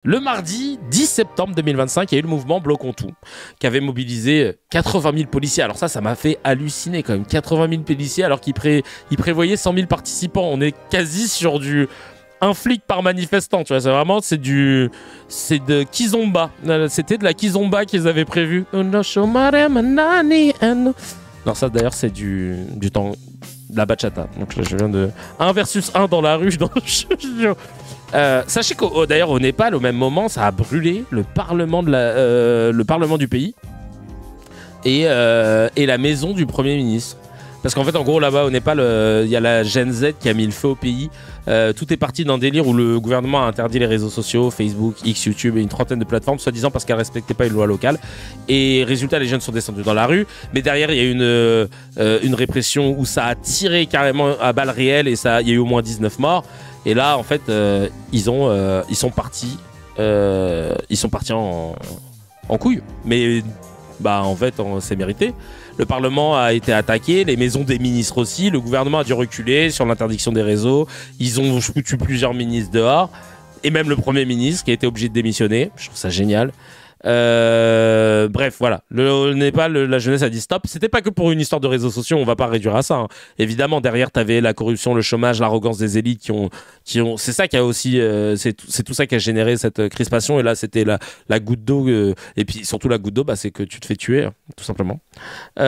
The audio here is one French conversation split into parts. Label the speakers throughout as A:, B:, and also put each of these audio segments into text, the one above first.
A: Le mardi 10 septembre 2025, il y a eu le mouvement Bloquons tout, qui avait mobilisé 80 000 policiers. Alors ça m'a fait halluciner quand même, 80 000 policiers alors qu'ils prévoyaient 100 000 participants. On est quasi sur un flic par manifestant, tu vois, c'est vraiment, c'est de Kizomba. C'était de la Kizomba qu'ils avaient prévu. Non, ça d'ailleurs c'est du temps, de la bachata. Donc je viens de 1 versus 1 dans la rue, dans le jeu. Sachez que d'ailleurs au Népal, au même moment, ça a brûlé le parlement du pays et la maison du Premier ministre. Parce qu'en fait, en gros, là-bas au Népal, il y a la Gen Z qui a mis le feu au pays. Tout est parti d'un délire où le gouvernement a interdit les réseaux sociaux, Facebook, X, YouTube et une trentaine de plateformes, soi-disant parce qu'elles ne respectaient pas une loi locale. Et résultat, les jeunes sont descendus dans la rue. Mais derrière, il y a eu une répression où ça a tiré carrément à balles réelles et il y a eu au moins 19 morts. Et là, en fait, ils sont partis en couille. Mais en fait, c'est mérité. Le Parlement a été attaqué, les maisons des ministres aussi. Le gouvernement a dû reculer sur l'interdiction des réseaux. Ils ont foutu plusieurs ministres dehors. Et même le Premier ministre qui a été obligé de démissionner. Je trouve ça génial. Bref, voilà. Le Népal, la jeunesse a dit stop. C'était pas que pour une histoire de réseaux sociaux, on va pas réduire à ça. Hein. Évidemment, derrière, t'avais la corruption, le chômage, l'arrogance des élites qui ont. C'est ça qui a aussi, c'est tout ça qui a généré cette crispation. Et là, c'était la goutte d'eau. Et puis surtout la goutte d'eau, c'est que tu te fais tuer, hein, tout simplement. Et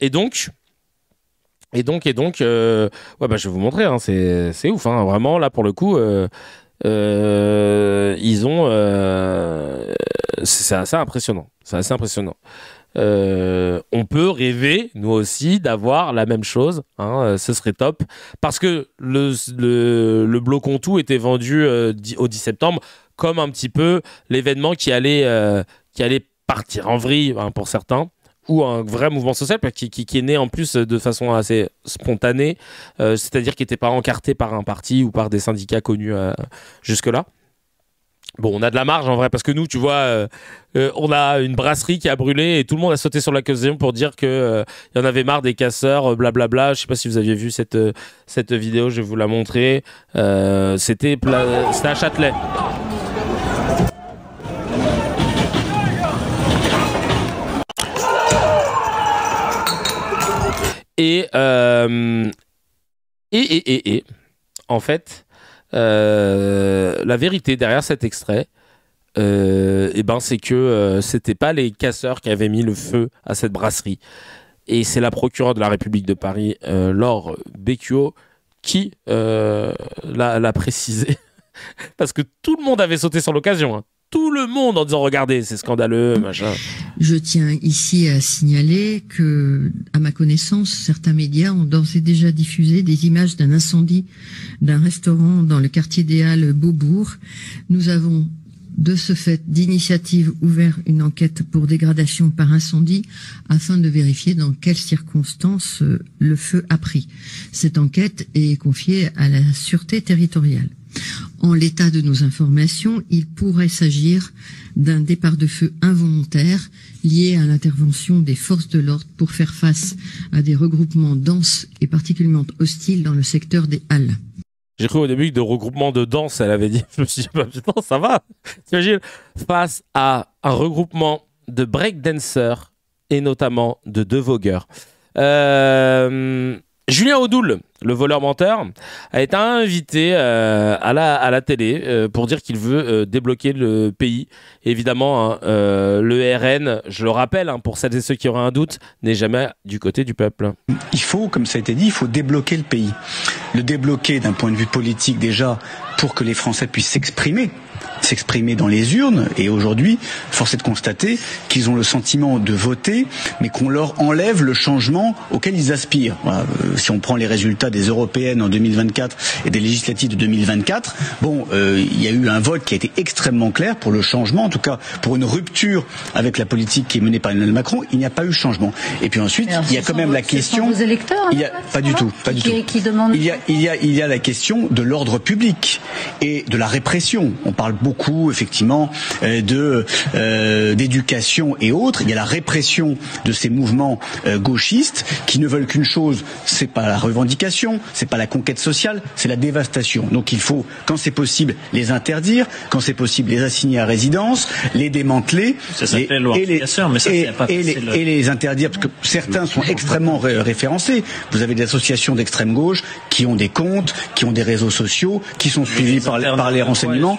A: donc, je vais vous montrer. Hein, c'est ouf, hein, vraiment là pour le coup. C'est assez impressionnant. On peut rêver, nous aussi, d'avoir la même chose. Hein, ce serait top. Parce que le Bloquons tout était vendu au 10 septembre comme un petit peu l'événement qui allait partir en vrille, hein, pour certains. Ou un vrai mouvement social qui est né en plus de façon assez spontanée, c'est-à-dire qui n'était pas encarté par un parti ou par des syndicats connus jusque-là. Bon, on a de la marge en vrai, parce que nous, tu vois, on a une brasserie qui a brûlé et tout le monde a sauté sur l'occasion pour dire qu'il y en avait marre des casseurs, blablabla. Je ne sais pas si vous aviez vu cette vidéo, je vais vous la montrer. C'était à Châtelet. Et en fait, la vérité derrière cet extrait, c'est que c'était pas les casseurs qui avaient mis le feu à cette brasserie. Et c'est la procureure de la République de Paris, Laure Becchio, qui l'a précisé. Parce que tout le monde avait sauté sur l'occasion, hein. Tout le monde en disant regardez, c'est scandaleux, machin.
B: Je tiens ici à signaler que, à ma connaissance, certains médias ont d'ores et déjà diffusé des images d'un incendie d'un restaurant dans le quartier des Halles Beaubourg. Nous avons, de ce fait, d'initiative ouvert une enquête pour dégradation par incendie afin de vérifier dans quelles circonstances le feu a pris. Cette enquête est confiée à la Sûreté territoriale. En l'état de nos informations, il pourrait s'agir d'un départ de feu involontaire lié à l'intervention des forces de l'ordre pour faire face à des regroupements denses et particulièrement hostiles dans le secteur des Halles.
A: J'ai cru au début que de regroupement de danse, elle avait dit. Je me suis dit, putain, ça va. T'imagines, face à un regroupement de breakdancers et notamment de 2 vogueurs. Julien Audoul, le voleur menteur, a été invité à la télé pour dire qu'il veut débloquer le pays. Évidemment, hein, le RN, je le rappelle, hein, pour celles et ceux qui auraient un doute, n'est jamais du côté du peuple.
C: Il faut, comme ça a été dit, il faut débloquer le pays. Le débloquer d'un point de vue politique déjà pour que les Français puissent s'exprimer dans les urnes. Et aujourd'hui, force est de constater qu'ils ont le sentiment de voter, mais qu'on leur enlève le changement auquel ils aspirent. Voilà. Si on prend les résultats des européennes en 2024 et des législatives de 2024, il y a eu un vote qui a été extrêmement clair pour le changement, en tout cas pour une rupture avec la politique qui est menée par Emmanuel Macron. Il n'y a pas eu changement. Et puis ensuite, il y a quand même la question.
D: Vos électeurs,
C: pas du tout.
D: Qui demandent.
C: Il y a la question de l'ordre public. et de la répression. On parle beaucoup, effectivement, d'éducation et autres. Il y a la répression de ces mouvements gauchistes qui ne veulent qu'une chose, c'est pas la revendication, c'est pas la conquête sociale, c'est la dévastation. Donc il faut, quand c'est possible, les interdire, quand c'est possible, les assigner à résidence, les démanteler, et les interdire, parce que certains sont extrêmement référencés. Vous avez des associations d'extrême gauche qui ont des comptes, qui ont des réseaux sociaux, qui sont suivis par les renseignements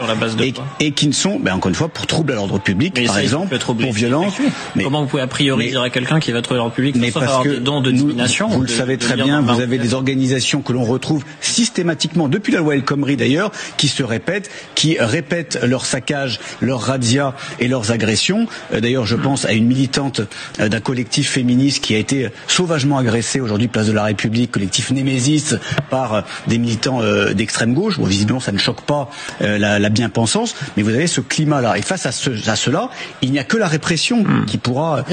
C: et qui ne sont, encore une fois, pour trouble à l'ordre public, par exemple, pour violence.
D: Mais comment vous pouvez a priori dire à quelqu'un qui va trouver l'ordre public
C: mais parce que des dons de divination, vous le savez très bien, vous avez des organisations que l'on retrouve systématiquement depuis la loi El Khomri d'ailleurs, qui répètent leurs saccages, leurs razzias et leurs agressions. D'ailleurs, je pense à une militante d'un collectif féministe qui a été sauvagement agressée aujourd'hui place de la République, collectif Némésis, par des militants d'extrême gauche. Bon, visiblement, ça ne choque pas la bien-pensance, mais vous avez ce climat-là. Et face à cela, il n'y a que la répression qui pourra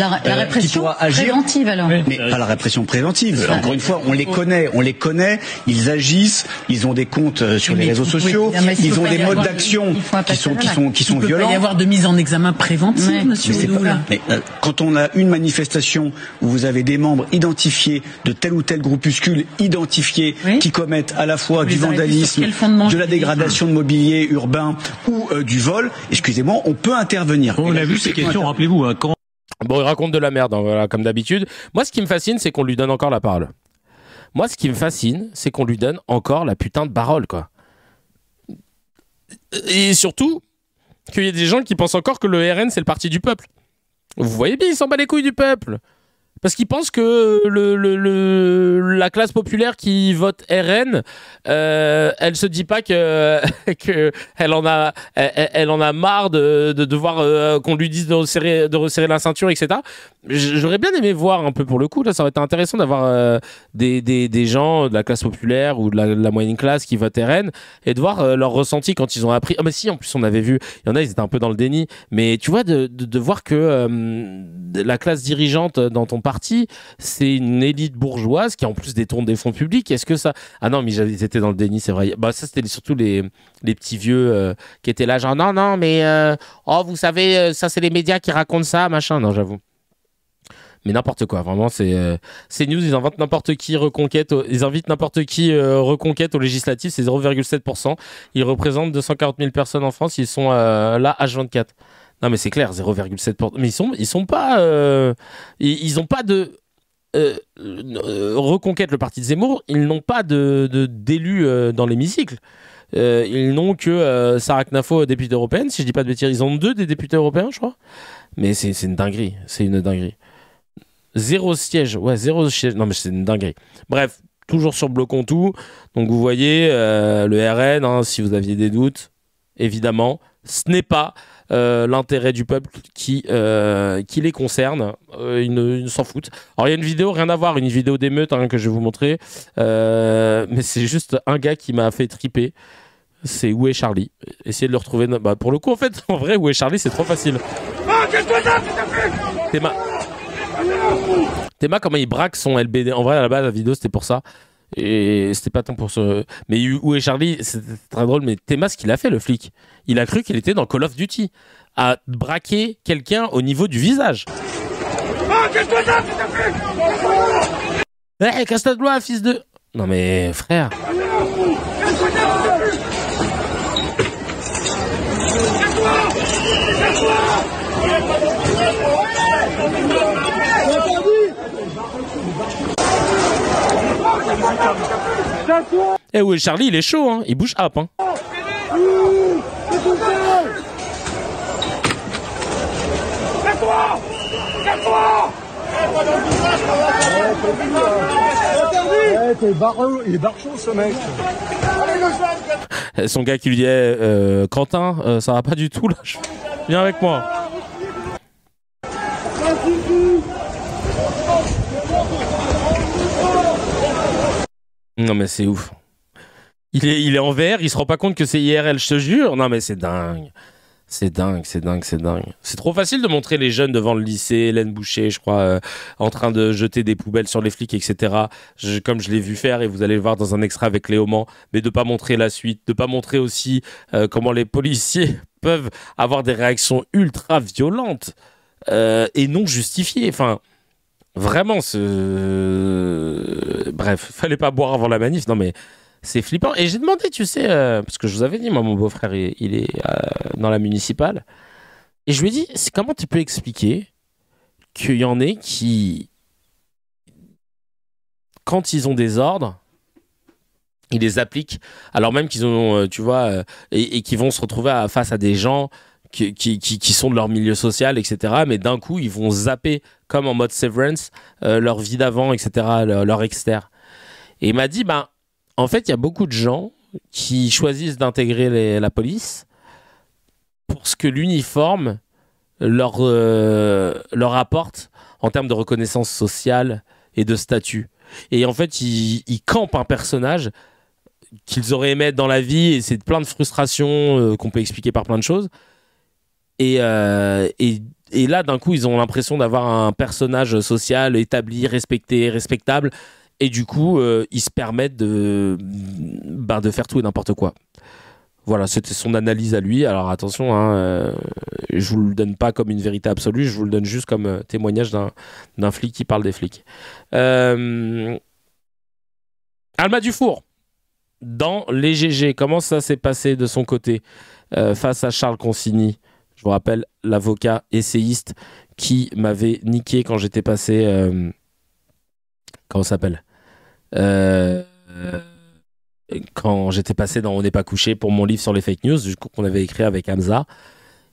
C: agir.
E: Préventive alors.
C: Mais pas la répression préventive. Encore une fois, on les connaît, ils agissent, ils ont des comptes sur les réseaux sociaux, ils ont des modes d'action qui sont violents.
E: Il peut pas y avoir de mise en examen préventive, monsieur Oudou.
C: Mais quand on a une manifestation où vous avez des membres identifiés de tel ou tel groupuscule identifiés qui commettent à la fois du vandalisme, de la dégradation de mobilier urbain ou du vol, excusez-moi, on peut intervenir.
F: On a vu ces questions, rappelez-vous, quand...
A: Bon, il raconte de la merde, hein, voilà, comme d'habitude. Moi, ce qui me fascine, c'est qu'on lui donne encore la parole. Moi, ce qui me fascine, c'est qu'on lui donne encore la putain de parole, quoi. Et surtout, qu'il y ait des gens qui pensent encore que le RN, c'est le parti du peuple. Vous voyez bien, il s'en bat les couilles du peuple. Parce qu'ils pensent que la classe populaire qui vote RN, elle se dit pas que elle en a marre de devoir qu'on lui dise de resserrer la ceinture, etc. J'aurais bien aimé voir un peu pour le coup, là, ça aurait été intéressant d'avoir des gens de la classe populaire ou de la moyenne classe qui votent RN et de voir leur ressenti quand ils ont appris. Ah mais si, en plus on avait vu, il y en a, ils étaient un peu dans le déni, mais tu vois de voir que la classe dirigeante dans ton parti, c'est une élite bourgeoise qui en plus détourne des fonds publics. Est-ce que ça... Ah non, mais ils étaient dans le déni, c'est vrai. Bah ça, c'était surtout les petits vieux qui étaient là, genre non, mais oh, vous savez, ça c'est les médias qui racontent ça, machin. Non, j'avoue. Mais n'importe quoi, vraiment, c'est news, ils inventent n'importe qui reconquête, ils invitent n'importe qui reconquête aux législatives, c'est 0,7%. Ils représentent 240 000 personnes en France, ils sont là H24. Non mais c'est clair, 0,7%. Mais ils sont pas, ils ont pas de reconquête, le parti de Zemmour, ils n'ont pas d'élus dans l'hémicycle. Ils n'ont que Sarah Knafo, députée européenne, si je dis pas de bêtises. Ils ont 2 des députés européens, je crois. Mais c'est une dinguerie, Zéro siège. Non mais c'est une dinguerie. Bref, toujours sur Bloquons Tout. Donc vous voyez, le RN, hein, si vous aviez des doutes, évidemment, ce n'est pas l'intérêt du peuple qui les concerne. Ils s'en foutent. Alors il y a une vidéo, rien à voir, une vidéo d'émeute que je vais vous montrer, mais c'est juste un gars qui m'a fait triper. C'est Où est Charlie. Essayez de le retrouver. Bah, pour le coup, en fait, en vrai, Où est Charlie, c'est trop facile. Théma, comment il braque son LBD. En vrai, à la base, la vidéo, c'était pour ça. Et c'était pas tant pour ce... Mais Où est Charlie, c'est très drôle, mais Théma, ce qu'il a fait, le flic, il a cru qu'il était dans Call of Duty, à braquer quelqu'un au niveau du visage. Hey, casse-toi, fils de... Non mais, frère... Eh ouais, Charlie, il est chaud, hein. Il bouge up, hein.
G: Il est barchon, ce mec.
A: Son gars qui lui dit Quentin, ça va pas du tout là. Viens avec moi. Non mais c'est ouf. Il est en VR, il se rend pas compte que c'est IRL, je te jure. Non mais c'est dingue. C'est dingue. C'est trop facile de montrer les jeunes devant le lycée, Hélène Boucher, je crois, en train de jeter des poubelles sur les flics, etc. Comme je l'ai vu faire, et vous allez le voir dans un extrait avec Léo Man, mais de pas montrer la suite, de pas montrer aussi comment les policiers peuvent avoir des réactions ultra violentes et non justifiées. Enfin, vraiment, bref, fallait pas boire avant la manif. Non mais c'est flippant. Et j'ai demandé, tu sais, parce que je vous avais dit, moi, mon beau-frère, il est dans la municipale. Et je lui ai dit, comment tu peux expliquer qu'il y en ait qui, quand ils ont des ordres, ils les appliquent, alors même qu'ils ont, tu vois, et qui vont se retrouver face à des gens qui sont de leur milieu social, etc. Mais d'un coup, ils vont zapper, comme en mode Severance, leur vie d'avant, etc., leur externe. Et il m'a dit, en fait, il y a beaucoup de gens qui choisissent d'intégrer la police pour ce que l'uniforme leur apporte en termes de reconnaissance sociale et de statut. Et en fait, ils campent un personnage qu'ils auraient aimé être dans la vie, et c'est plein de frustrations qu'on peut expliquer par plein de choses. Et là, d'un coup, ils ont l'impression d'avoir un personnage social établi, respecté, respectable. Et du coup, ils se permettent de faire tout et n'importe quoi. Voilà, c'était son analyse à lui. Alors attention, je vous le donne pas comme une vérité absolue, je vous le donne juste comme témoignage d'un flic qui parle des flics. Alma Dufour, dans les GG, comment ça s'est passé de son côté face à Charles Consigny? Je vous rappelle, l'avocat essayiste qui m'avait niqué quand j'étais passé... comment ça s'appelle quand j'étais passé dans On n'est pas couché pour mon livre sur les fake news, du coup, qu'on avait écrit avec Hamza,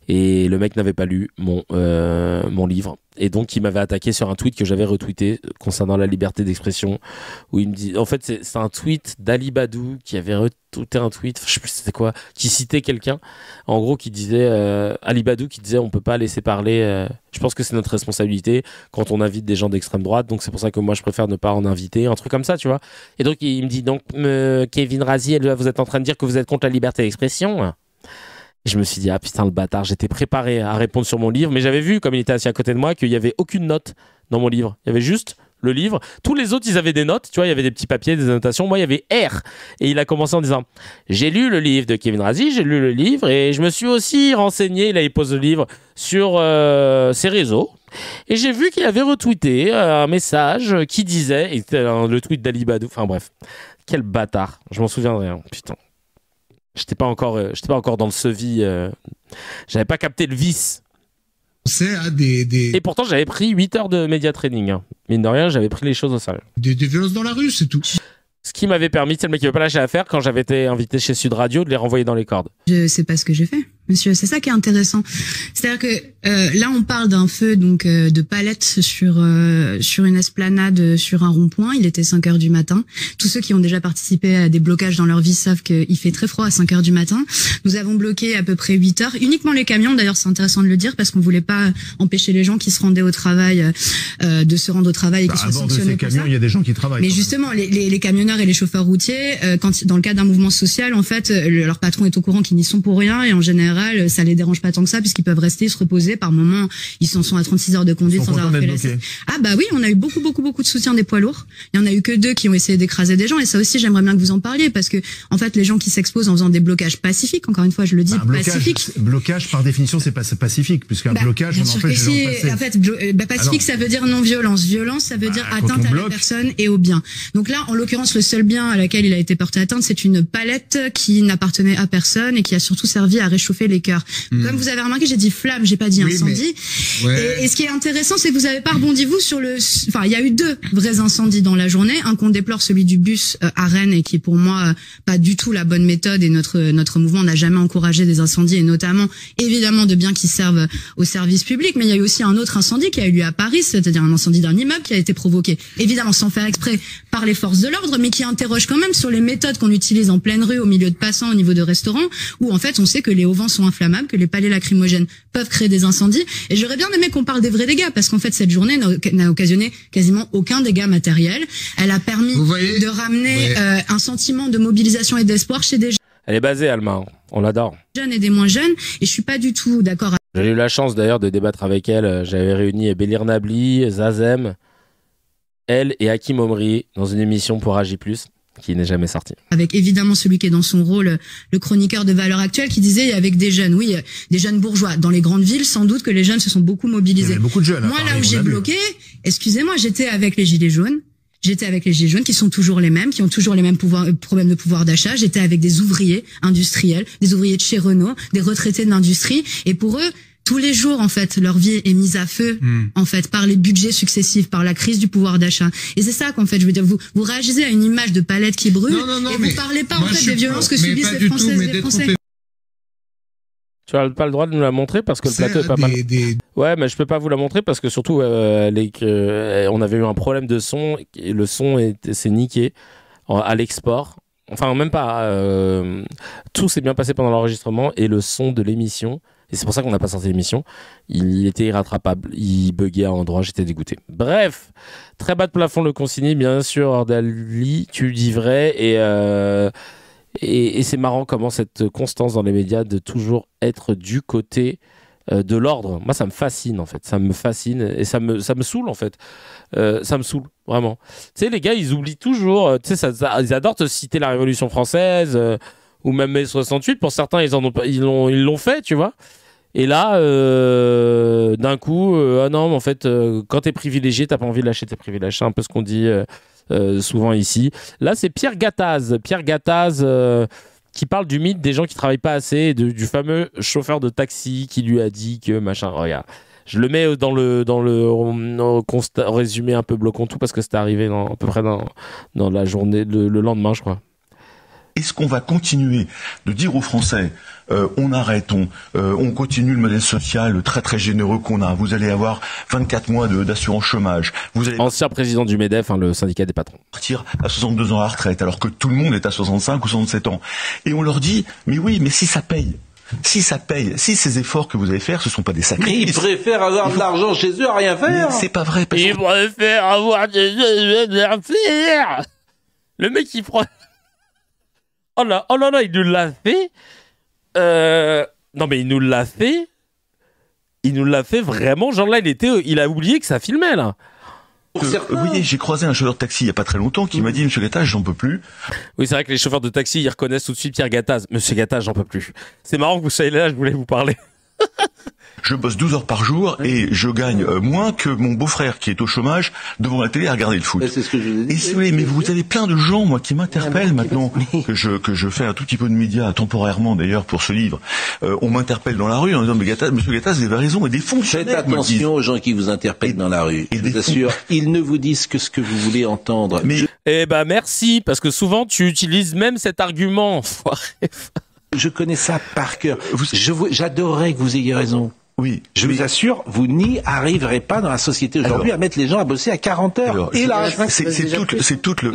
A: et le mec n'avait pas lu mon livre, et donc il m'avait attaqué sur un tweet que j'avais retweeté concernant la liberté d'expression, où il me dit, en fait c'est un tweet d'Ali Badou qui avait retweeté un tweet, je sais plus c'était quoi, qui citait quelqu'un, en gros qui disait, Ali Badou qui disait on peut pas laisser parler, je pense que c'est notre responsabilité quand on invite des gens d'extrême droite, donc c'est pour ça que moi je préfère ne pas en inviter, un truc comme ça, tu vois. Et donc il me dit, donc Kevin Razi, vous êtes en train de dire que vous êtes contre la liberté d'expression? Je me suis dit, ah putain le bâtard, j'étais préparé à répondre sur mon livre, mais j'avais vu, comme il était assis à côté de moi, qu'il n'y avait aucune note dans mon livre. Il y avait juste le livre. Tous les autres, ils avaient des notes, tu vois, il y avait des petits papiers, des annotations. Moi, il y avait R. Et il a commencé en disant, j'ai lu le livre de Kevin Razi, j'ai lu le livre, et je me suis aussi renseigné, là il pose le livre, sur ses réseaux. Et j'ai vu qu'il avait retweeté un message qui disait, et c'était le tweet d'Ali Badou, enfin bref, quel bâtard, je m'en souviendrai, hein, putain. J'étais pas encore dans le sevi. J'avais pas capté le vice. Et pourtant, j'avais pris 8 heures de média training. Hein. Mine de rien, j'avais pris les choses au sérieux.
G: Des violences dans la rue, c'est tout.
A: Ce qui m'avait permis, c'est le mec qui veut pas lâcher l'affaire, quand j'avais été invité chez Sud Radio, de les renvoyer dans les cordes.
H: Je sais pas ce que j'ai fait, monsieur. C'est ça qui est intéressant. C'est-à-dire que là, on parle d'un feu donc de palettes sur une esplanade, sur un rond-point. Il était 5 heures du matin. Tous ceux qui ont déjà participé à des blocages dans leur vie savent qu'il fait très froid à 5 heures du matin. Nous avons bloqué à peu près 8 heures. Uniquement les camions, d'ailleurs, c'est intéressant de le dire, parce qu'on voulait pas empêcher les gens qui se rendaient au travail de se rendre au travail et qui soient sanctionnés pour ça.
G: Il y a des gens qui travaillent.
H: Mais justement, les camionneurs et les chauffeurs routiers, quand dans le cadre d'un mouvement social, en fait, leur patron est au courant qu'ils n'y sont pour rien, et en général, ça les dérange pas tant que ça, puisqu'ils peuvent rester, se reposer. Par moment, ils s'en sont à 36 heures de conduite sans avoir fait l'essai. Ah bah oui, on a eu beaucoup de soutien des poids lourds. Il y en a eu que 2 qui ont essayé d'écraser des gens, et ça aussi, j'aimerais bien que vous en parliez, parce que en fait, les gens qui s'exposent en faisant des blocages pacifiques, encore une fois, je le dis, pacifiques.
G: Blocage, par définition, c'est pas pacifique, puisqu'un blocage, on empêche les gens de passer.
H: En fait, pacifique, ça veut dire non-violence. Violence, ça veut dire atteinte à la personne et au bien. Donc là, en l'occurrence, le seul bien à laquelle il a été porté atteinte, c'est une palette qui n'appartenait à personne et qui a surtout servi à réchauffer les cœurs. Comme vous avez remarqué, j'ai dit flamme, j'ai pas dit incendie. Et ce qui est intéressant, c'est que vous avez pas rebondi, vous, sur enfin, il y a eu 2 vrais incendies dans la journée. Un qu'on déplore, celui du bus à Rennes, et qui est pour moi pas du tout la bonne méthode, et notre mouvement n'a jamais encouragé des incendies, et notamment, évidemment, de biens qui servent au service public. Mais il y a eu aussi un autre incendie qui a eu lieu à Paris, c'est-à-dire un incendie d'un immeuble qui a été provoqué, évidemment sans faire exprès, par les forces de l'ordre, mais qui interroge quand même sur les méthodes qu'on utilise en pleine rue, au milieu de passants, au niveau de restaurants, où en fait on sait que les hauts vents sont inflammables, que les palets lacrymogènes peuvent créer des incendies. Et j'aurais bien aimé qu'on parle des vrais dégâts, parce qu'en fait cette journée n'a occasionné quasiment aucun dégât matériel. Elle a permis de ramener un sentiment de mobilisation et d'espoir chez des gens.
A: Elle est basée, Alma. Hein. On l'adore.
H: Jeunes et des moins jeunes. Et je suis pas du tout d'accord.
A: J'ai eu la chance d'ailleurs de débattre avec elle. J'avais réuni Bélir Nabli, Zazem, elle et Hakim Omri dans une émission pour AJ+, qui n'est jamais sortie.
H: Avec évidemment celui qui est dans son rôle, le chroniqueur de Valeurs Actuelles, qui disait avec des jeunes, oui, des jeunes bourgeois. Dans les grandes villes, sans doute que les jeunes se sont beaucoup mobilisés.
G: Il y avait beaucoup de jeunes.
H: Moi, là où j'ai bloqué, excusez-moi, j'étais avec les Gilets jaunes. J'étais avec les Gilets jaunes qui sont toujours les mêmes, qui ont toujours les mêmes problèmes de pouvoir d'achat. J'étais avec des ouvriers industriels, des ouvriers de chez Renault, des retraités de l'industrie. Et pour eux, tous les jours, en fait, leur vie est mise à feu, en fait, par les budgets successifs, par la crise du pouvoir d'achat. Et c'est ça qu'en fait, je veux dire, vous réagissez à une image de palette qui brûle, et vous parlez pas, en fait, des violences que subissent les Françaises et les Français.
A: Tu n'as pas le droit de nous la montrer parce que le plateau est pas mal. Ouais, mais je peux pas vous la montrer parce que surtout, on avait eu un problème de son et le son s'est niqué à l'export. Enfin, même pas. Tout s'est bien passé pendant l'enregistrement et le son de l'émission, et c'est pour ça qu'on n'a pas sorti l'émission, il était irrattrapable. Il buguait à un endroit, j'étais dégoûté. Bref, très bas de plafond le consigné, bien sûr, Ordali, tu dis vrai, et c'est marrant comment cette constance dans les médias de toujours être du côté de l'ordre. Moi, ça me fascine, en fait. Ça me fascine et ça me saoule, en fait. Ça me saoule, vraiment. Tu sais, les gars, ils oublient toujours. Tu sais, ils adorent te citer la Révolution française ou même mai 68. Pour certains, ils l'ont fait, tu vois. Et là, d'un coup, ah non, mais en fait, quand t'es privilégié, t'as pas envie de lâcher tes privilèges. C'est un peu ce qu'on dit souvent ici. Là, c'est Pierre Gattaz. Pierre Gattaz qui parle du mythe des gens qui travaillent pas assez, du fameux chauffeur de taxi qui lui a dit que machin. Regarde, je le mets dans le constat, résumé un peu bloquant tout parce que c'était arrivé à peu près dans la journée, le lendemain, je crois.
I: Est-ce qu'on va continuer de dire aux Français, on arrête, on continue le modèle social très très généreux qu'on a. Vous allez avoir 24 mois d'assurance chômage. Vous allez
A: ancien président du MEDEF, le syndicat des patrons.
I: Partir à 62 ans à la retraite, alors que tout le monde est à 65 ou 67 ans. Et on leur dit, mais oui, mais si ça paye. Si ça paye, si ces efforts que vous allez faire, ce sont pas des sacrifices.
J: Mais ils préfèrent avoir de l'argent chez eux à rien faire.
I: C'est pas vrai.
A: Ils préfèrent avoir de rien faire. Le mec, il prend... Oh là là, il nous l'a fait. Non mais il nous l'a fait. Il nous l'a fait vraiment. Genre là, il a oublié que ça filmait là.
I: Oui, j'ai croisé un chauffeur de taxi il y a pas très longtemps qui m'a dit, Monsieur Gattaz, j'en peux plus.
A: Oui, c'est vrai que les chauffeurs de taxi, ils reconnaissent tout de suite Pierre Gattaz. Monsieur Gattaz, j'en peux plus. C'est marrant que vous soyez là, je voulais vous parler.
I: Je bosse 12 heures par jour et je gagne moins que mon beau-frère qui est au chômage devant la télé à regarder le foot.
J: C'est ce que je vous ai dit.
I: Et mais vous avez plein de gens, moi, qui m'interpellent maintenant, que je fais un tout petit peu de médias, temporairement d'ailleurs, pour ce livre. On m'interpelle dans la rue en disant, mais Monsieur Gattaz, vous avez raison, et des fonctionnaires.
J: Faites attention aux gens qui vous interpellent dans la rue. Je vous assure, ils ne vous disent que ce que vous voulez entendre.
A: Eh ben, merci, parce que souvent, tu utilises même cet argument.
J: Je connais ça par cœur. J'adorerais que vous ayez raison.
I: Oui.
J: Je vous assure, vous n'y arriverez pas dans la société aujourd'hui à mettre les gens à bosser à 40 heures.
I: Alors, hélas, c'est tout le...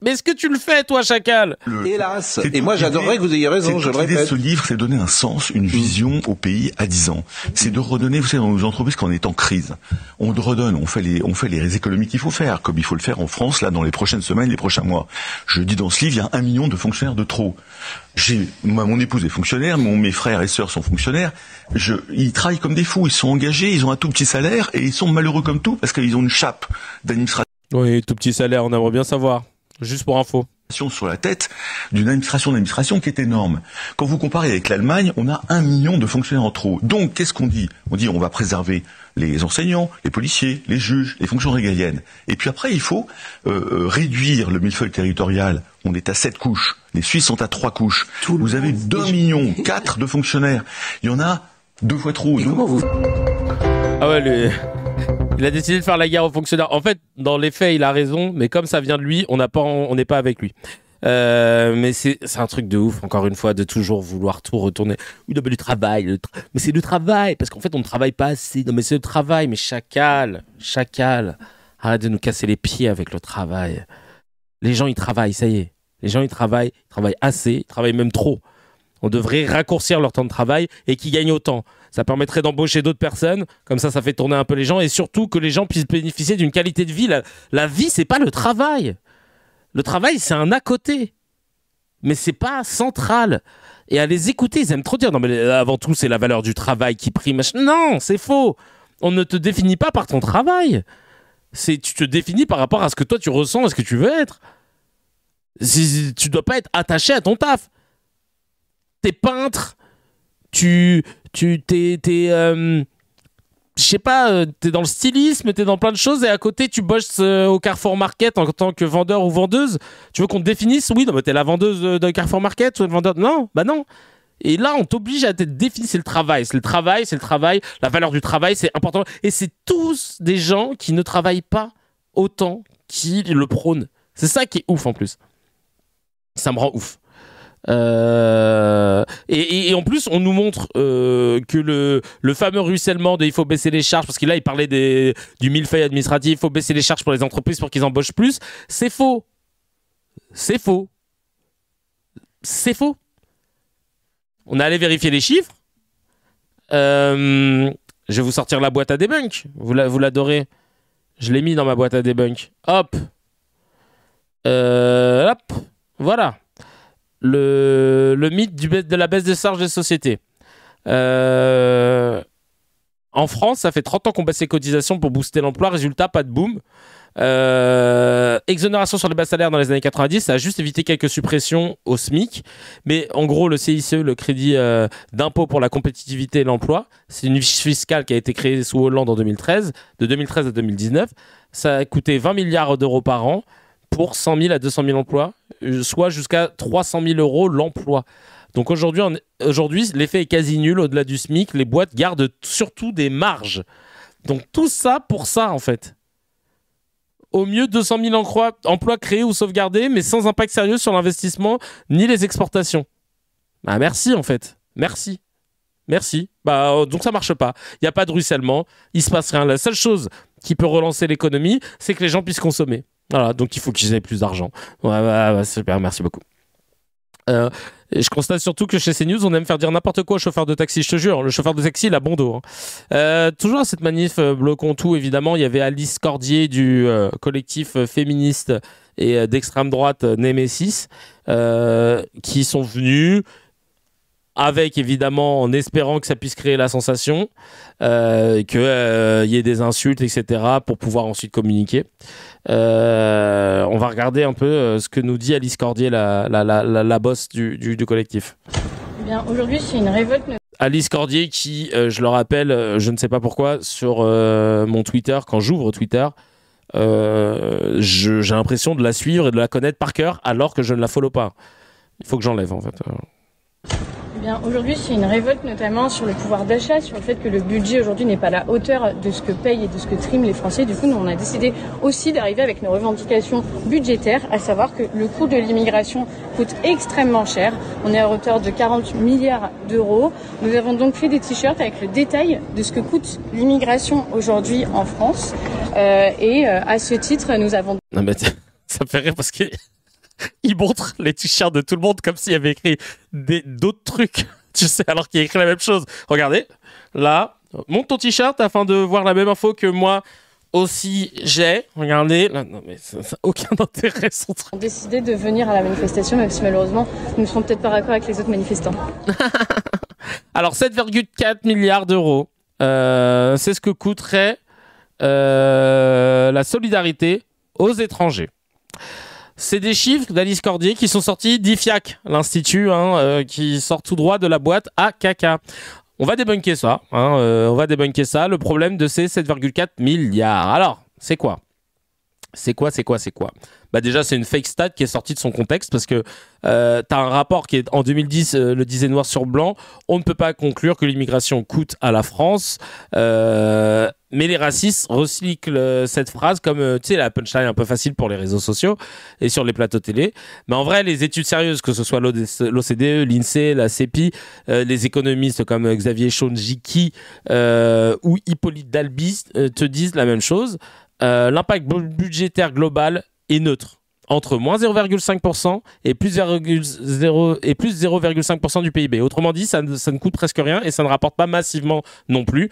A: Mais est-ce que tu le fais, toi, Chacal?
J: Hélas. Et moi, j'adorerais que vous ayez raison, je le répète.
I: L'idée de ce livre, c'est donner un sens, une vision au pays à 10 ans. C'est de redonner, vous savez, dans nos entreprises, quand on est en crise, on redonne, on fait les économies qu'il faut faire, comme il faut le faire en France, là, dans les prochaines semaines, les prochains mois. Je dis dans ce livre, il y a 1 million de fonctionnaires de trop. Mon épouse est fonctionnaire, mes frères et sœurs sont fonctionnaires. Ils travaillent comme des fous, ils sont engagés, ils ont un tout petit salaire et ils sont malheureux comme tout parce qu'ils ont une chape d'administration.
A: Oui, tout petit salaire, on aimerait bien savoir. Juste pour info.
I: Sur la tête d'une administration qui est énorme. Quand vous comparez avec l'Allemagne, on a 1 million de fonctionnaires en trop. Donc, qu'est-ce qu'on dit? On dit on va préserver les enseignants, les policiers, les juges, les fonctions régaliennes. Et puis après, il faut réduire le millefeuille territorial. On est à 7 couches. Les Suisses sont à 3 couches. Vous avez 2,4 millions de fonctionnaires. Il y en a 2 fois trop.
A: Ah ouais, il a décidé de faire la guerre aux fonctionnaires. En fait, dans les faits, il a raison, mais comme ça vient de lui, on n'est pas avec lui. Mais c'est un truc de ouf, encore une fois, de toujours vouloir tout retourner. Oui, non, mais le travail, mais c'est le travail, parce qu'en fait, on ne travaille pas assez. Non, mais c'est le travail, mais Chacal, arrête de nous casser les pieds avec le travail. Les gens, ils travaillent, ça y est. Les gens, ils travaillent assez, ils travaillent même trop. On devrait raccourcir leur temps de travail et qu'ils gagnent autant. Ça permettrait d'embaucher d'autres personnes, comme ça fait tourner un peu les gens, et surtout que les gens puissent bénéficier d'une qualité de vie. La vie, c'est pas le travail. Le travail, c'est un à côté. mais c'est pas central. Et à les écouter, ils aiment trop dire, non mais avant tout, c'est la valeur du travail qui prime. Non, c'est faux. On ne te définit pas par ton travail. Tu te définis par rapport à ce que toi tu ressens et ce que tu veux être. Tu dois pas être attaché à ton taf. T'es peintre, t'es je sais pas, t'es dans le stylisme, t'es dans plein de choses et à côté tu bosses au Carrefour Market en tant que vendeur ou vendeuse. Tu veux qu'on te définisse? Oui, non, mais t'es la vendeuse de Carrefour Market ou le vendeur? Non, bah non. Et là, on t'oblige à te définir. C'est le travail. La valeur du travail, c'est important. Et c'est tous des gens qui ne travaillent pas autant qu'ils le prônent. C'est ça qui est ouf en plus. Ça me rend ouf. Et en plus, on nous montre que le fameux ruissellement de il faut baisser les charges, parce que là, il parlait du millefeuille administratif, il faut baisser les charges pour les entreprises pour qu'ils embauchent plus. C'est faux. C'est faux. C'est faux. On est allé vérifier les chiffres. Je vais vous sortir la boîte à debunk. Vous l'adorez. Je l'ai mis dans ma boîte à debunk. Hop. Hop. Voilà. Le mythe de la baisse des charges des sociétés. En France, ça fait 30 ans qu'on baisse les cotisations pour booster l'emploi. Résultat, pas de boom. Exonération sur les bas salaires dans les années 90, ça a juste évité quelques suppressions au SMIC. Mais en gros, le CICE, le crédit d'impôt pour la compétitivité et l'emploi, c'est une niche fiscale qui a été créée sous Hollande en 2013. De 2013 à 2019, ça a coûté 20 milliards d'euros par an pour 100 000 à 200 000 emplois, soit jusqu'à 300 000 euros l'emploi. Donc aujourd'hui, l'effet est quasi nul. Au-delà du SMIC, les boîtes gardent surtout des marges. Donc tout ça pour ça, en fait. Au mieux, 200 000 emplois créés ou sauvegardés, mais sans impact sérieux sur l'investissement ni les exportations. Bah merci, en fait. Merci. Bah, donc ça marche pas. Il n'y a pas de ruissellement. Il se passe rien. La seule chose qui peut relancer l'économie, c'est que les gens puissent consommer. Voilà, donc il faut qu'ils aient plus d'argent. Ouais, super, merci beaucoup. Et je constate surtout que chez CNews, on aime faire dire n'importe quoi au chauffeur de taxi, je te jure. Le chauffeur de taxi, il a bon dos. Toujours à cette manif Bloquons tout, évidemment, il y avait Alice Cordier du collectif féministe et d'extrême droite Némésis qui sont venus avec, évidemment, en espérant que ça puisse créer la sensation, qu'il y ait des insultes, etc., pour pouvoir ensuite communiquer. On va regarder un peu ce que nous dit Alice Cordier, la boss du collectif.
K: Eh bien, aujourd'hui, c'est une révolte.
A: Alice Cordier qui, je le rappelle, je ne sais pas pourquoi, sur mon Twitter, quand j'ouvre Twitter, j'ai l'impression de la suivre et de la connaître par cœur, alors que je ne la follow pas. Il faut que j'enlève, en fait.
K: Bien, aujourd'hui, c'est une révolte notamment sur le pouvoir d'achat, sur le fait que le budget aujourd'hui n'est pas à la hauteur de ce que payent et de ce que triment les Français. Du coup, nous, on a décidé aussi d'arriver avec nos revendications budgétaires, à savoir que le coût de l'immigration coûte extrêmement cher. On est à hauteur de 40 milliards d'euros. Nous avons donc fait des t-shirts avec le détail de ce que coûte l'immigration aujourd'hui en France. À ce titre, nous avons...
A: Non, mais ça me fait rire parce que... Il montre les t-shirts de tout le monde comme s'il y avait écrit d'autres trucs, tu sais, alors qu'il y a écrit la même chose. Regardez, là, monte ton t-shirt afin de voir la même info que moi aussi j'ai. Regardez, là, non mais ça n'a aucun intérêt.
K: On a décidé de venir à la manifestation, même si malheureusement, nous ne serons peut-être pas d'accord avec les autres manifestants.
A: Alors, 7,4 milliards d'euros, c'est ce que coûterait la solidarité aux étrangers. C'est des chiffres d'Alice Cordier qui sont sortis d'IFIAC, l'institut qui sort tout droit de la boîte à caca. On va débunker ça. Le problème de ces 7,4 milliards. Alors, c'est quoi ? Bah déjà, c'est une fake stat qui est sortie de son contexte parce que t'as un rapport qui est en 2010 le disait noir sur blanc. On ne peut pas conclure que l'immigration coûte à la France. Mais les racistes recyclent cette phrase comme, tu sais, la punchline un peu facile pour les réseaux sociaux et sur les plateaux télé. Mais en vrai, les études sérieuses, que ce soit l'OCDE, l'INSEE, la CEPI, les économistes comme Xavier Chonjiki ou Hippolyte Dalby te disent la même chose. L'impact budgétaire global est neutre, entre moins 0,5% et plus 0,5% du PIB. Autrement dit, ça ne coûte presque rien et ça ne rapporte pas massivement non plus.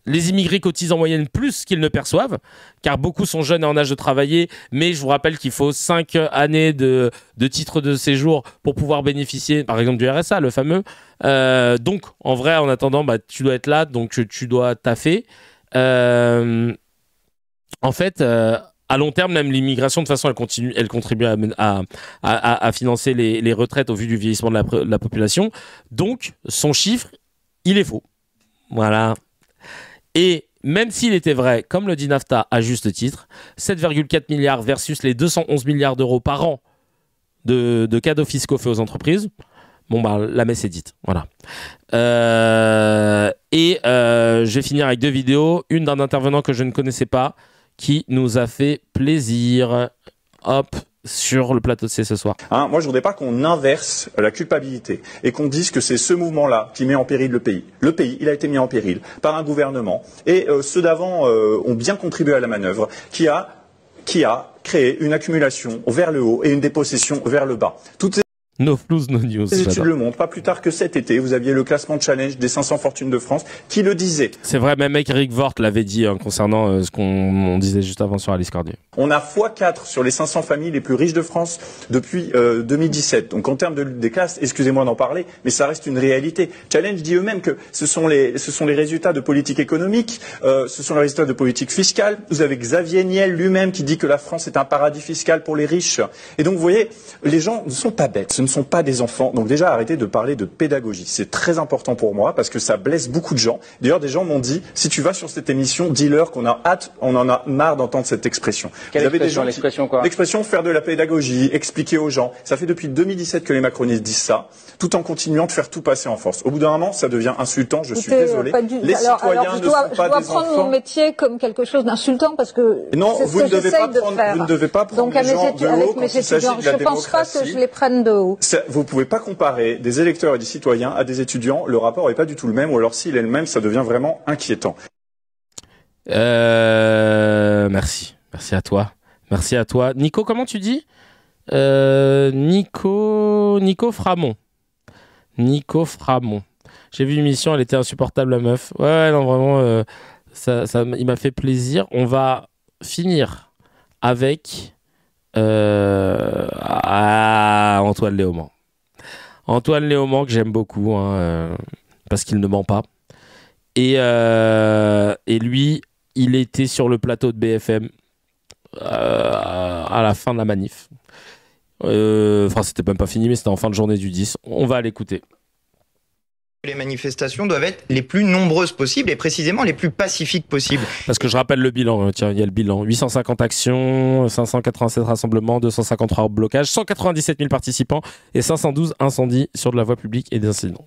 A: les immigrés cotisent en moyenne plus qu'ils ne perçoivent, car beaucoup sont jeunes et en âge de travailler, mais je vous rappelle qu'il faut 5 années de titre de séjour pour pouvoir bénéficier, par exemple, du RSA, le fameux. Donc, en vrai, en attendant, tu dois être là, donc tu dois taffer. En fait, à long terme, même l'immigration, de toute façon, elle contribue à financer les retraites au vu du vieillissement de la population. Donc, son chiffre, il est faux. Voilà. Et même s'il était vrai, comme le dit NAFTA à juste titre, 7,4 milliards versus les 211 milliards d'euros par an de cadeaux fiscaux faits aux entreprises, la messe est dite. Voilà. Je vais finir avec 2 vidéos. Une d'un intervenant que je ne connaissais pas, qui nous a fait plaisir. Hop, sur le plateau de ce soir.
L: Moi, je voudrais pas qu'on inverse la culpabilité et qu'on dise que c'est ce mouvement-là qui met en péril le pays. Le pays, il a été mis en péril par un gouvernement et ceux d'avant ont bien contribué à la manœuvre qui a créé une accumulation vers le haut et une dépossession vers le bas.
A: No floues, no news.
L: Les études le montrent. Pas plus tard que cet été, vous aviez le classement challenge des 500 fortunes de France qui le disait.
A: C'est vrai, même Eric Vort l'avait dit concernant ce qu'on disait juste avant sur Alice Cordier.
L: On a x4 sur les 500 familles les plus riches de France depuis 2017. Donc en termes des classes, excusez-moi d'en parler, mais ça reste une réalité. Challenge dit eux-mêmes que ce sont les résultats de politique économique, ce sont les résultats de politique fiscale. Vous avez Xavier Niel lui-même qui dit que la France est un paradis fiscal pour les riches. Et donc vous voyez, les gens ne sont pas bêtes. Ce ne sont pas des enfants. Donc déjà, arrêtez de parler de pédagogie. C'est très important pour moi parce que ça blesse beaucoup de gens. D'ailleurs, des gens m'ont dit, si tu vas sur cette émission, dis-leur qu'on a hâte, on en a marre d'entendre cette expression.
M: Quelle expression, l'expression quoi ?
L: L'expression faire de la pédagogie, expliquer aux gens. Ça fait depuis 2017 que les macronistes disent ça, tout en continuant de faire tout passer en force. Au bout d'un moment, ça devient insultant, je suis désolé.
N: Les citoyens ne sont pas des enfants. Je dois prendre mon métier comme quelque chose d'insultant parce que
L: non, vous ne devez pas prendre les gens de haut quand il s'agit de la démocratie.
N: Je ne pense pas que je les prenne de haut.
L: Vous ne pouvez pas comparer des électeurs et des citoyens à des étudiants. Le rapport n'est pas du tout le même, ou alors s'il est le même, ça devient vraiment inquiétant.
A: Merci à toi. Merci à toi. Nico, comment tu dis Nico Framont. Nico Framont. J'ai vu une émission, elle était insupportable, la meuf. Ouais, non, vraiment, il m'a fait plaisir. On va finir avec Antoine Léaumont. Antoine Léaumont, que j'aime beaucoup, parce qu'il ne ment pas. Et lui, il était sur le plateau de BFM à la fin de la manif. C'était même pas fini, mais c'était en fin de journée du 10. On va l'écouter.
O: Les manifestations doivent être les plus nombreuses possibles et précisément les plus pacifiques possibles.
A: Parce que je rappelle le bilan, tiens, il y a le bilan. 850 actions, 587 rassemblements, 253 blocages, 197 000 participants et 512 incendies sur de la voie publique et des incidents.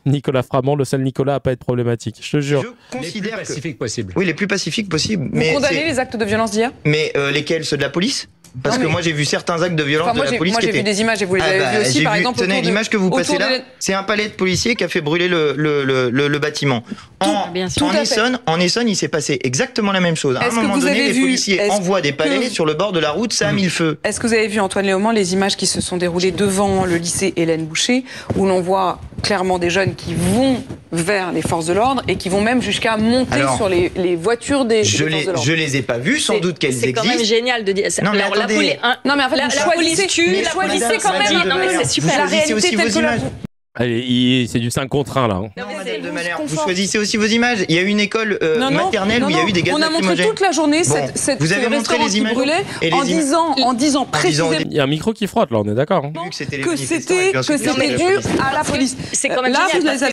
A: Nicolas Framont, le seul Nicolas à pas être problématique, je te jure.
O: Je considère
F: les plus pacifiques possibles.
O: Oui, les plus pacifiques possibles.
P: Vous condamnez les actes de violence d'hier ?
O: Mais lesquels ? Ceux de la police ? Parce que moi j'ai vu certains actes de violence de la police.
P: Moi j'ai vu des images et vous les avez vues aussi, par exemple.
O: Tenez, l'image que vous passez là, c'est un palais de policiers qui a fait brûler le bâtiment. En Essonne, il s'est passé exactement la même chose. À un moment donné, les policiers envoient des palais sur le bord de la route, ça a mis le feu.
P: Est-ce que vous avez vu, Antoine Léaumont, les images qui se sont déroulées devant le lycée Hélène Boucher, où l'on voit clairement des jeunes qui vont vers les forces de l'ordre et qui vont même jusqu'à monter sur les voitures des forces de l'ordre.
O: Je les ai pas vues, sans doute qu'elles existent.
N: C'est quand même génial de dire ça.
O: Non mais attendez.
P: Non mais en fait, la police tue, la police quand même.
N: Non mais c'est super.
O: La réalité telle que la...
A: Allez, c'est du 5 contre 1 là.
O: Non, Madame de Malherbe, vous choisissez aussi vos images. Il y a eu une école maternelle où il y a eu des gaz lacrymogènes.
P: On a montré toute la journée cette
O: vous avez montré les images
P: en disant précisément.
A: Il y a un micro qui frotte là, on est d'accord.
P: Que c'était dû à la police.
N: C'est quand même
P: là vous les avez.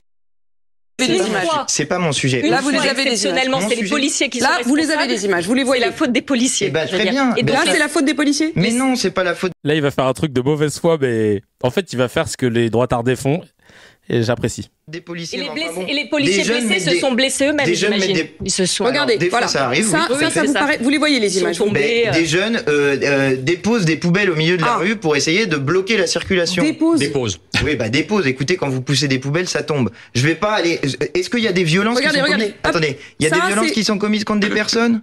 O: C'est pas mon sujet.
N: Là, vous les avez exceptionnellement, c'est les policiers qui sont responsables.
P: Là, vous les avez les images, vous les voyez.
N: C'est la faute des policiers.
O: Très bien.
P: Et là, c'est la faute des policiers.
O: Mais non, c'est pas la faute.
A: Là, il va faire un truc de mauvaise foi, mais en fait, il va faire ce que les droitards font. Et j'apprécie.
O: Des policiers,
N: et les policiers blessés se sont blessés eux-mêmes, j'imagine.
O: Ils se sont. Regardez,
P: voilà.
O: Ça arrive.
P: Ça vous paraît. Vous les voyez les images.
O: Des jeunes déposent des poubelles au milieu de la rue pour essayer de bloquer la circulation.
P: Dépose.
O: Oui, dépose. Écoutez, quand vous poussez des poubelles, ça tombe. Je vais pas aller. Est-ce qu'il y a des violences qui sont commises ? Attendez, il y a des violences qui sont commises contre des personnes ?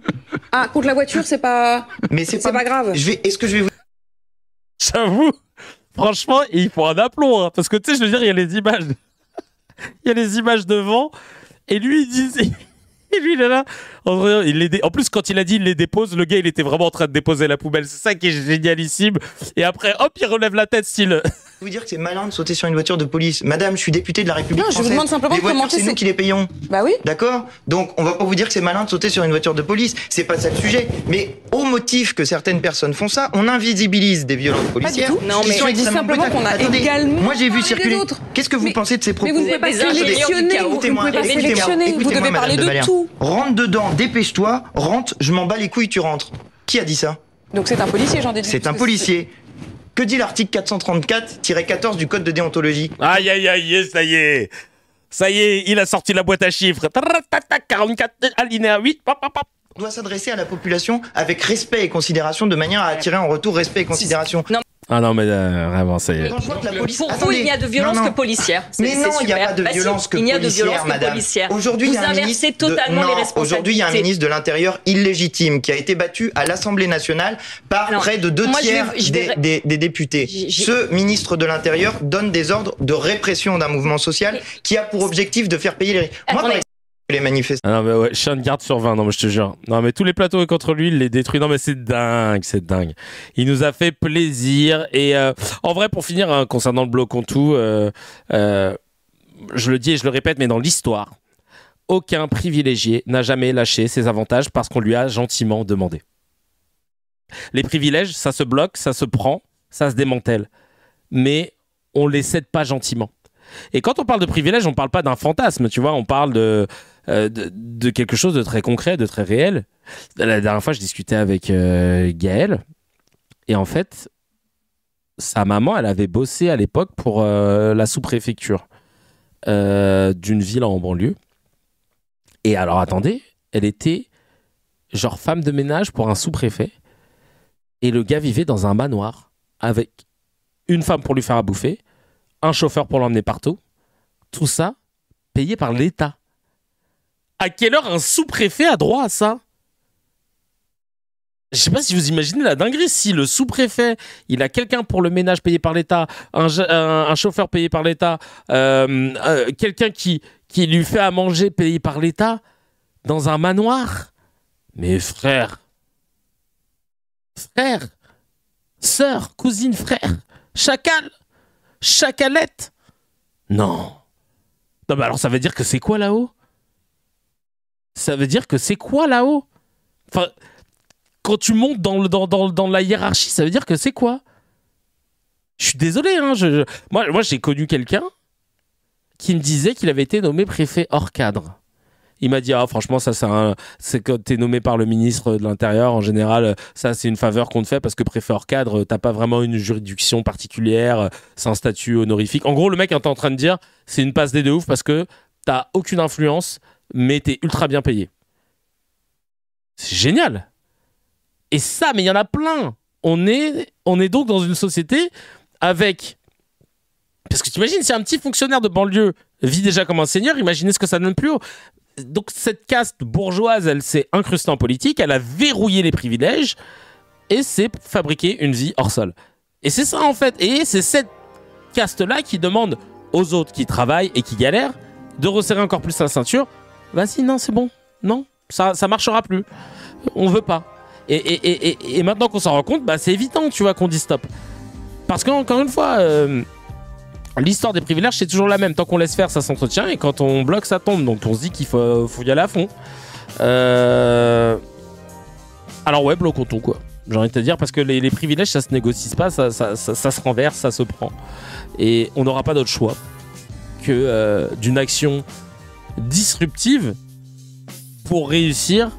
P: Ah, contre la voiture, c'est pas.
O: Mais c'est pas
P: grave.
O: Est-ce que je vais vous.
A: J'avoue. Franchement, il faut un aplomb, parce que tu sais, je veux dire, il y a les images. Il y a les images devant Et lui, il disait... Et lui, il est là. En plus, quand il a dit il les dépose, le gars, il était vraiment en train de déposer la poubelle. C'est ça qui est génialissime. Et après, hop, il relève la tête, style...
O: Vous dire que c'est malin de sauter sur une voiture de police. Madame, je suis député de la République française.
P: Non, je vous demande simplement
O: les voitures,
P: comment
O: c'est nous qui les payons.
P: Bah oui.
O: D'accord. Donc, on va pas vous dire que c'est malin de sauter sur une voiture de police. C'est pas ça le sujet. Mais au motif que certaines personnes font ça, on invisibilise des violences policières.
P: Pas du tout. Non, mais je dis simplement qu'on a également.
O: Moi, j'ai vu circuler. Qu'est-ce que vous pensez de ces propos?
P: Mais vous ne pouvez pas sélectionner. Vous devez parler de tout.
O: Rentre dedans, dépêche-toi. Rentre, je m'en bats les couilles, tu rentres. Qui a dit ça?
P: Donc c'est un policier, j'en déduis.
O: C'est un policier. Que dit l'article 434-14 du code de déontologie?
A: Aïe, aïe, aïe, ça y est. Ça y est, il a sorti la boîte à chiffres. 44, alinéa 8.
O: On doit s'adresser à la population avec respect et considération de manière à attirer en retour respect et considération.
A: Non. Ah non, mais vraiment, ça y est.
N: Pour vous, il n'y a de violence que policière.
O: Mais non, il n'y a pas de violence que policière, madame. Aujourd'hui, il y a un ministre aujourd'hui, il y a un ministre de l'Intérieur illégitime qui a été battu à l'Assemblée nationale par près de 2/3 des députés. Ce ministre de l'Intérieur donne des ordres de répression d'un mouvement social qui a pour objectif de faire payer les manifestants.
A: Ah non mais ouais, chien de garde sur 20, non mais je te jure. Non mais tous les plateaux contre lui, il les détruit. Non mais c'est dingue. Il nous a fait plaisir. Et en vrai, pour finir, hein, concernant le bloc Ontout, je le dis et je le répète, mais dans l'histoire, aucun privilégié n'a jamais lâché ses avantages parce qu'on lui a gentiment demandé. Les privilèges, ça se bloque, ça se prend, ça se démantèle. Mais on les cède pas gentiment. Et quand on parle de privilèges, on parle pas d'un fantasme, tu vois, on parle de quelque chose de très concret, de très réel. La dernière fois, je discutais avec Gaëlle, et en fait, sa maman, elle avait bossé à l'époque pour la sous-préfecture d'une ville en banlieue. Et alors, attendez, elle était genre femme de ménage pour un sous-préfet, et le gars vivait dans un manoir avec une femme pour lui faire à bouffer, un chauffeur pour l'emmener partout, tout ça payé par l'État. À quelle heure un sous-préfet a droit à ça? Je sais pas si vous imaginez la dinguerie. Si le sous-préfet, il a quelqu'un pour le ménage payé par l'État, un chauffeur payé par l'État, quelqu'un qui lui fait à manger payé par l'État, dans un manoir. Mais frère, sœur, cousine, frère, chacalette. Non. Non, mais alors ça veut dire que c'est quoi là-haut? Ça veut dire que c'est quoi là-haut? Enfin, quand tu montes dans la hiérarchie, ça veut dire que c'est quoi? Je suis désolé, hein. Moi, j'ai connu quelqu'un qui me disait qu'il avait été nommé préfet hors cadre. Il m'a dit, ah, franchement, ça, c'est quand t'es nommé par le ministre de l'Intérieur, en général, ça, c'est une faveur qu'on te fait parce que préfet hors cadre, t'as pas vraiment une juridiction particulière, c'est un statut honorifique. En gros, le mec est en train de dire, c'est une passe D de ouf parce que t'as aucune influence, mais t'es ultra bien payé. C'est génial. Et ça, mais il y en a plein. On est donc dans une société avec... Parce que t'imagines, si un petit fonctionnaire de banlieue vit déjà comme un seigneur, imaginez ce que ça donne plus haut. Donc cette caste bourgeoise, elle s'est incrustée en politique, elle a verrouillé les privilèges et s'est fabriqué une vie hors sol. Et c'est ça en fait. Et c'est cette caste-là qui demande aux autres qui travaillent et qui galèrent de resserrer encore plus la ceinture. Vas-y, non, c'est bon. Non, ça marchera plus. On veut pas. Et maintenant qu'on s'en rend compte, bah, c'est évident, tu vois, qu'on dit stop. Parce qu'encore une fois... l'histoire des privilèges, c'est toujours la même. Tant qu'on laisse faire, ça s'entretient. Et quand on bloque, ça tombe. Donc on se dit qu'il faut y aller à fond. Alors ouais, bloquons tout, quoi. J'ai envie de te dire. Parce que les privilèges, ça se négocie pas. Ça se renverse, ça se prend. Et on n'aura pas d'autre choix que d'une action disruptive pour réussir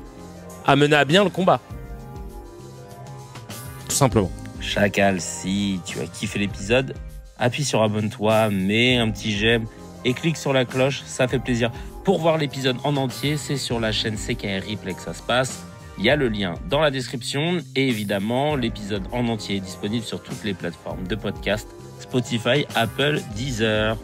A: à mener à bien le combat. Tout simplement.
M: Chacal, si tu as kiffé l'épisode, appuie sur abonne-toi, mets un petit j'aime et clique sur la cloche, ça fait plaisir. Pour voir l'épisode en entier, c'est sur la chaîne CKR Replay que ça se passe. Il y a le lien dans la description et évidemment, l'épisode en entier est disponible sur toutes les plateformes de podcast, Spotify, Apple, Deezer.